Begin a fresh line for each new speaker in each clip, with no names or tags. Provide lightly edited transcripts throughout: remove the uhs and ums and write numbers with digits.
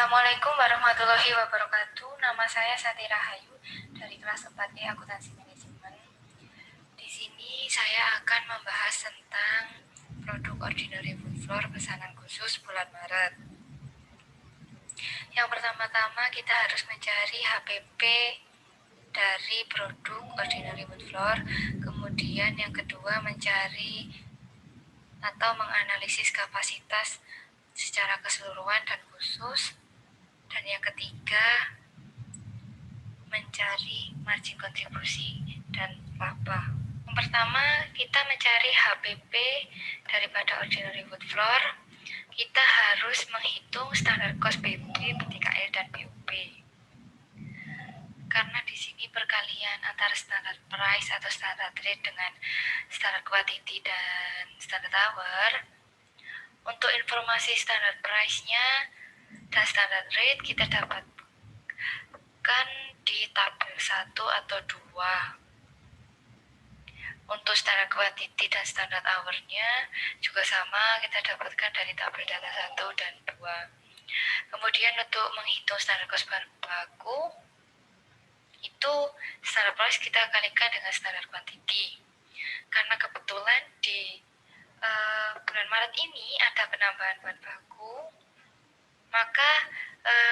Assalamualaikum warahmatullahi wabarakatuh. Nama saya Sati Rahayu dari kelas 4E Akuntansi Manajemen. Di sini saya akan membahas tentang produk ordinary food floor pesanan khusus bulan Maret. Yang pertama-tama kita harus mencari HPP dari produk ordinary food floor. Kemudian yang kedua mencari atau menganalisis kapasitas secara keseluruhan dan khusus. Dan yang ketiga, mencari margin kontribusi dan laba. Yang pertama, kita mencari HPP daripada ordinary food floor. Kita harus menghitung standar cost PP, PTKL, dan BUP. Karena di sini perkalian antara standar price atau standar rate dengan standar quantity dan standar hour. Untuk informasi standar price-nya dan standar rate kita dapatkan di tabel 1 atau 2. Untuk standar quantity dan standar hour-nya juga sama, kita dapatkan dari tabel data 1 dan 2. Kemudian untuk menghitung standar cost bahan baku, itu standar price kita kalikan dengan standar quantity. Karena kebetulan di bulan Maret ini ada penambahan bahan baku, maka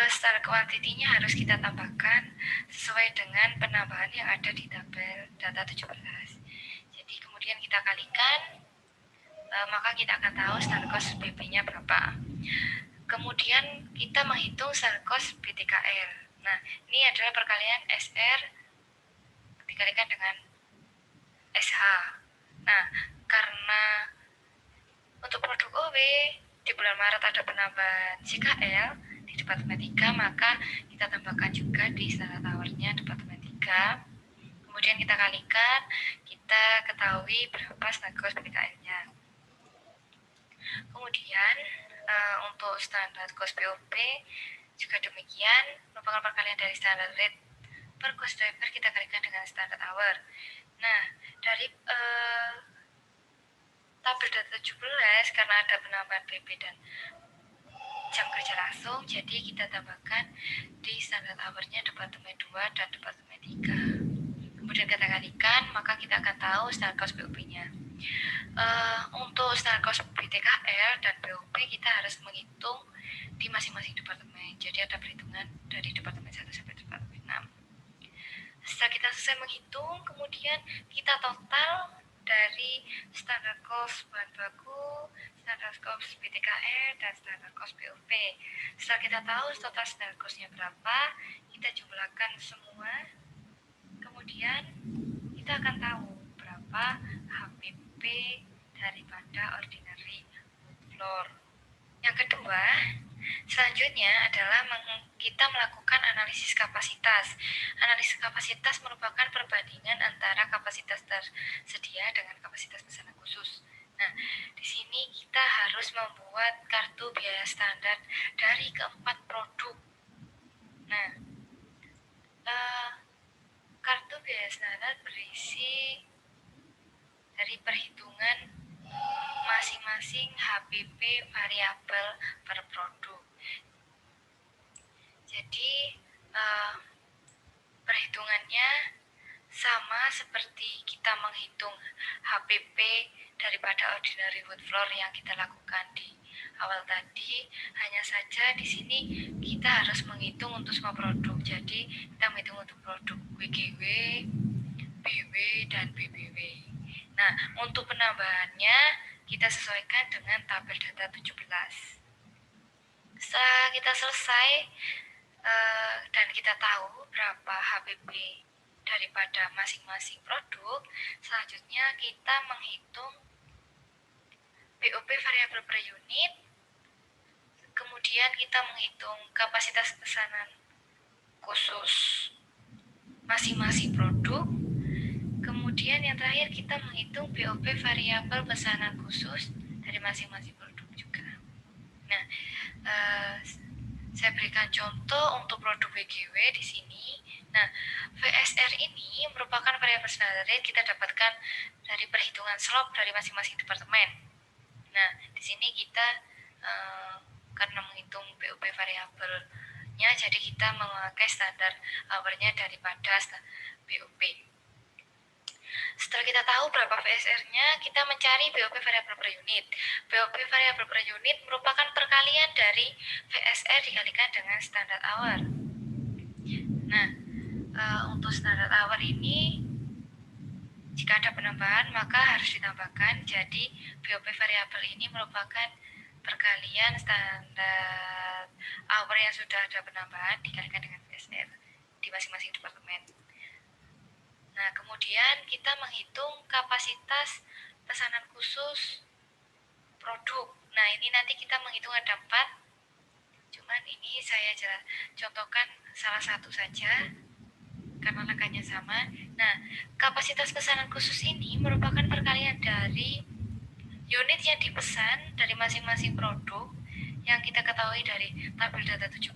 standar kuantitinya harus kita tambahkan sesuai dengan penambahan yang ada di tabel data 17. Jadi kemudian kita kalikan, maka kita akan tahu standar cost PP-nya berapa. Kemudian kita menghitung standar cost BTKL. Nah, ini adalah perkalian SR dikalikan dengan SH. Nah, karena untuk produk OW di bulan Maret ada penambahan CKL di Departemen 3, maka kita tambahkan juga di standar hour-nya Departemen 3. Kemudian kita kalikan, kita ketahui berapa standar cost BTKL-nya. Kemudian untuk standar cost BOP juga demikian, merupakan perkalian dari standar rate per cost driver kita kalikan dengan standar hour. Nah, dari tabel data 17 karena ada penambahan PP dan jam kerja langsung, jadi kita tambahkan di standar hour-nya Departemen 2 dan Departemen 3. Kemudian kita kalikan, maka kita akan tahu standar cost BOP-nya. Untuk standar cost BTKL dan BOP kita harus menghitung di masing-masing departemen. Jadi ada perhitungan dari Departemen 1 sampai Departemen 6. Setelah kita selesai menghitung, kemudian kita total dari standar cost bahan baku, standar cost BTKL, dan standar cost BOP. Setelah kita tahu total standar cost-nya berapa, kita jumlahkan semua. Kemudian kita akan tahu berapa HPP daripada ordinary food floor. Yang kedua, selanjutnya adalah kita melakukan analisis kapasitas. Analisis kapasitas merupakan perbandingan antara kapasitas tersedia dengan kapasitas pesanan khusus. Nah, di sini kita harus membuat kartu biaya standar dari keempat produk. Nah, kartu biaya standar berisi dari perhitungan masing-masing HPP variabel per produk. Jadi perhitungannya sama seperti kita menghitung HPP daripada ordinary food floor yang kita lakukan di awal tadi. Hanya saja di sini kita harus menghitung untuk semua produk. Jadi kita menghitung untuk produk WGW, BW, dan BBW. Nah, untuk penambahannya kita sesuaikan dengan tabel data 17. Setelah kita selesai dan kita tahu berapa HPP daripada masing-masing produk, selanjutnya kita menghitung BOP variabel per unit, kemudian kita menghitung kapasitas pesanan khusus masing-masing produk, kemudian yang terakhir kita menghitung BOP variabel pesanan khusus dari masing-masing produk juga. Nah, saya berikan contoh untuk produk WGW di sini. Nah, VSR ini merupakan variabel standar rate kita dapatkan dari perhitungan slop dari masing-masing departemen. Nah, di sini kita karena menghitung BOP variabel nya, jadi kita memakai standar hournya daripada BOP. Setelah kita tahu berapa VSR-nya, kita mencari BOP variabel per unit. BOP variabel per unit merupakan perkalian dari VSR dikalikan dengan standar hour. Nah, untuk standar hour ini, jika ada penambahan maka harus ditambahkan. Jadi BOP variabel ini merupakan perkalian standar hour yang sudah ada penambahan dikalikan dengan VSR di masing-masing departemen. Nah, kemudian kita menghitung kapasitas pesanan khusus produk. Nah, ini nanti kita menghitung ada 4. Cuman ini saya contohkan salah satu saja karena angkanya sama. Nah, kapasitas pesanan khusus ini merupakan perkalian dari unit yang dipesan dari masing-masing produk yang kita ketahui dari tabel data 17,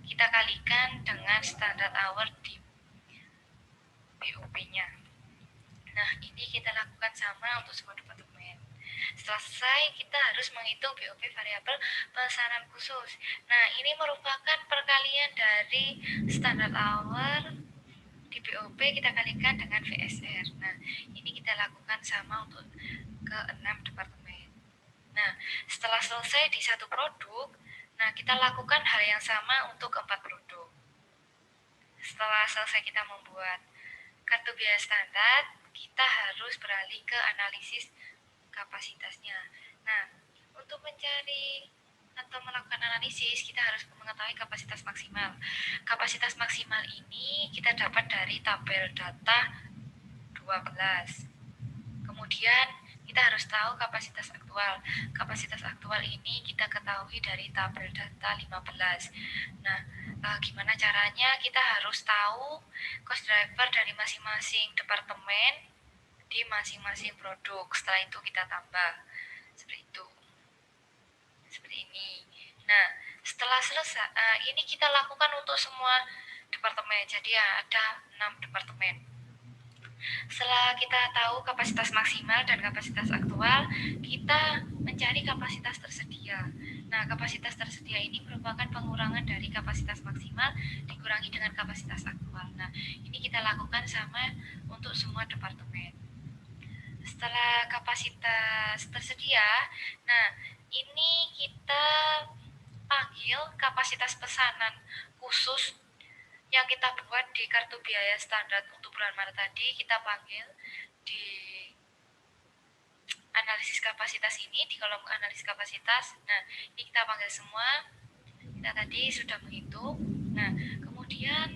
kita kalikan dengan standar hour di BOP-nya. Nah, ini kita lakukan sama untuk semua departemen. Selesai, kita harus menghitung BOP variabel pesanan khusus. Nah, ini merupakan perkalian dari standar hour di BOP kita kalikan dengan VSR. Nah, ini kita lakukan sama untuk ke-6 departemen. Nah, setelah selesai di satu produk, nah kita lakukan hal yang sama untuk ke-4 produk. Setelah selesai kita membuat kartu biaya standar, kita harus beralih ke analisis kapasitasnya. Nah, untuk mencari atau melakukan analisis, kita harus mengetahui kapasitas maksimal. Kapasitas maksimal ini kita dapat dari tabel data 12. Kemudian kita harus tahu kapasitas aktual. Kapasitas aktual ini kita ketahui dari tabel data 15. Nah, gimana caranya? Kita harus tahu cost driver dari masing-masing departemen di masing-masing produk. Setelah itu kita tambah seperti itu, seperti ini. Nah, setelah selesai, ini kita lakukan untuk semua departemen. Jadi ya ada 6 departemen. Setelah kita tahu kapasitas maksimal dan kapasitas aktual, kita mencari kapasitas tersedia. Nah, kapasitas tersedia ini merupakan pengurangan dari kapasitas maksimal dikurangi dengan kapasitas aktual. Nah, ini kita lakukan sama untuk semua departemen. Setelah kapasitas tersedia, nah ini kita panggil kapasitas pesanan khusus yang kita buat di kartu biaya standar untuk bulan Maret tadi, kita panggil di analisis kapasitas ini, di kolom analisis kapasitas. Nah, ini kita panggil semua. Kita tadi sudah menghitung. Nah, kemudian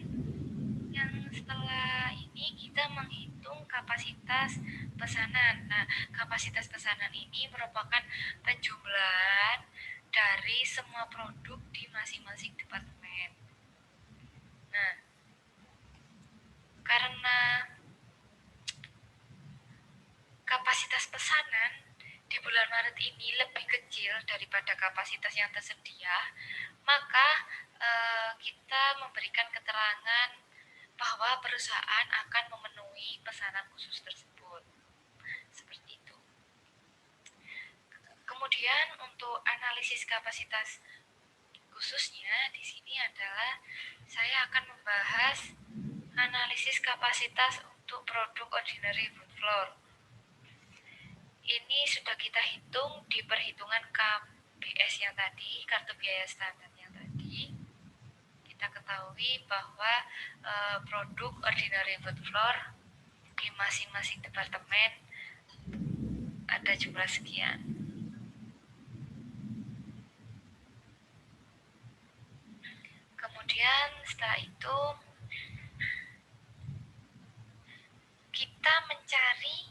yang setelah ini kita menghitung kapasitas pesanan. Nah, kapasitas pesanan ini merupakan penjumlahan dari semua produk di masing-masing departemen. Nah, karena kapasitas pesanan di bulan Maret ini lebih kecil daripada kapasitas yang tersedia, maka kita memberikan keterangan bahwa perusahaan akan memenuhi pesanan khusus tersebut. Seperti itu. Kemudian untuk analisis kapasitas khususnya di sini adalah saya akan membahas analisis kapasitas untuk produk ordinary food floor. Ini sudah kita hitung di perhitungan KBS yang tadi, kartu biaya standar yang tadi. Kita ketahui bahwa produk ordinary food floor di masing-masing departemen ada jumlah sekian. Kemudian setelah itu kita mencari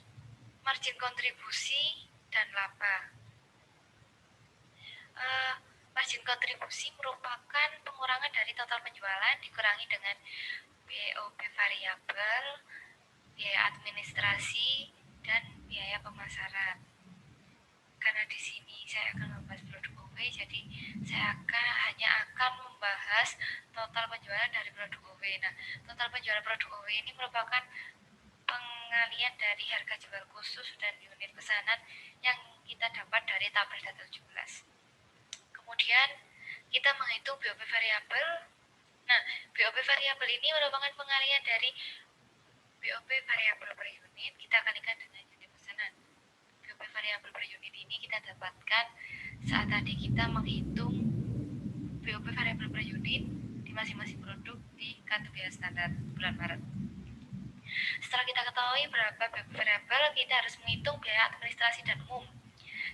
margin kontribusi dan laba. Margin kontribusi merupakan pengurangan dari total penjualan dikurangi dengan BOP variabel, biaya administrasi, dan biaya pemasaran. Karena di sini saya akan membahas produk OW, jadi saya hanya akan membahas total penjualan dari produk OW. Nah, total penjualan produk OW ini merupakan pengalian dari harga jual khusus dan unit pesanan yang kita dapat dari tabel data 17. Kemudian kita menghitung BOP variabel. Nah, BOP variabel ini merupakan pengalian dari BOP variabel per unit kita kalikan dengan unit pesanan. BOP variabel per unit ini kita dapatkan saat tadi kita menghitung BOP variabel per unit di masing-masing produk di kartu biaya standar bulan Maret. Setelah kita ketahui berapa BOP variabel, kita harus menghitung biaya administrasi dan umum.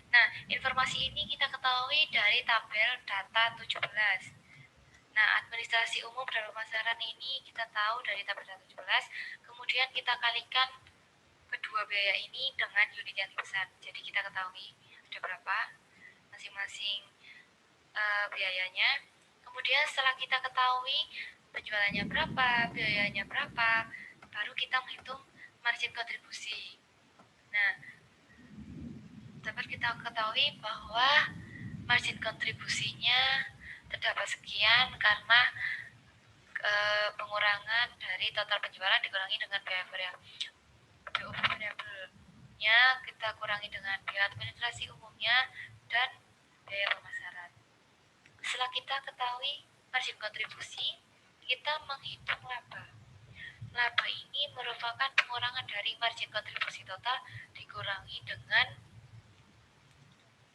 Nah, informasi ini kita ketahui dari tabel data 17. Nah, administrasi umum dan pemasaran ini kita tahu dari tabel data 17, kemudian kita kalikan kedua biaya ini dengan unit yang dipesan. Jadi kita ketahui ada berapa masing-masing biayanya. Kemudian setelah kita ketahui penjualannya berapa, biayanya berapa, baru kita menghitung margin kontribusi. Nah, dapat kita ketahui bahwa margin kontribusinya terdapat sekian karena pengurangan dari total penjualan dikurangi dengan biaya variabelnya kita kurangi dengan biaya administrasi umumnya dan biaya pemasaran. Setelah kita ketahui margin kontribusi, kita menghitung laba. Laba ini merupakan pengurangan dari margin kontribusi total dikurangi dengan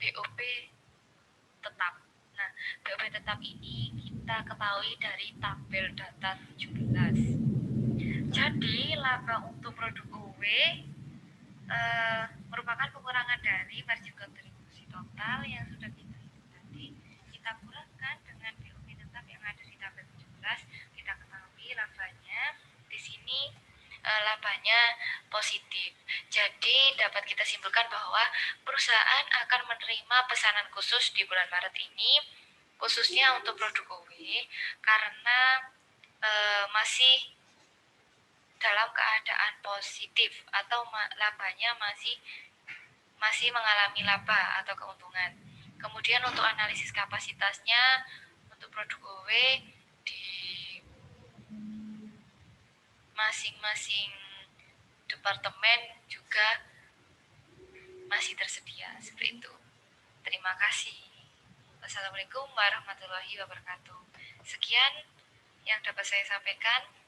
BOP tetap. Nah, BOP tetap ini kita ketahui dari tabel data 17. Jadi, laba untuk produk OW merupakan pengurangan dari margin kontribusi total yang sudah kita hitung tadi. Kita kurangkan dengan BOP tetap yang ada di tabel 17. Kita ketahui labanya di sini labanya positif. Jadi dapat kita simpulkan bahwa perusahaan akan menerima pesanan khusus di bulan Maret ini, khususnya untuk produk OW, karena masih dalam keadaan positif atau labanya masih mengalami laba atau keuntungan. Kemudian untuk analisis kapasitasnya untuk produk OW di masing-masing departemen juga masih tersedia seperti itu. Terima kasih. Wassalamualaikum warahmatullahi wabarakatuh. Sekian yang dapat saya sampaikan.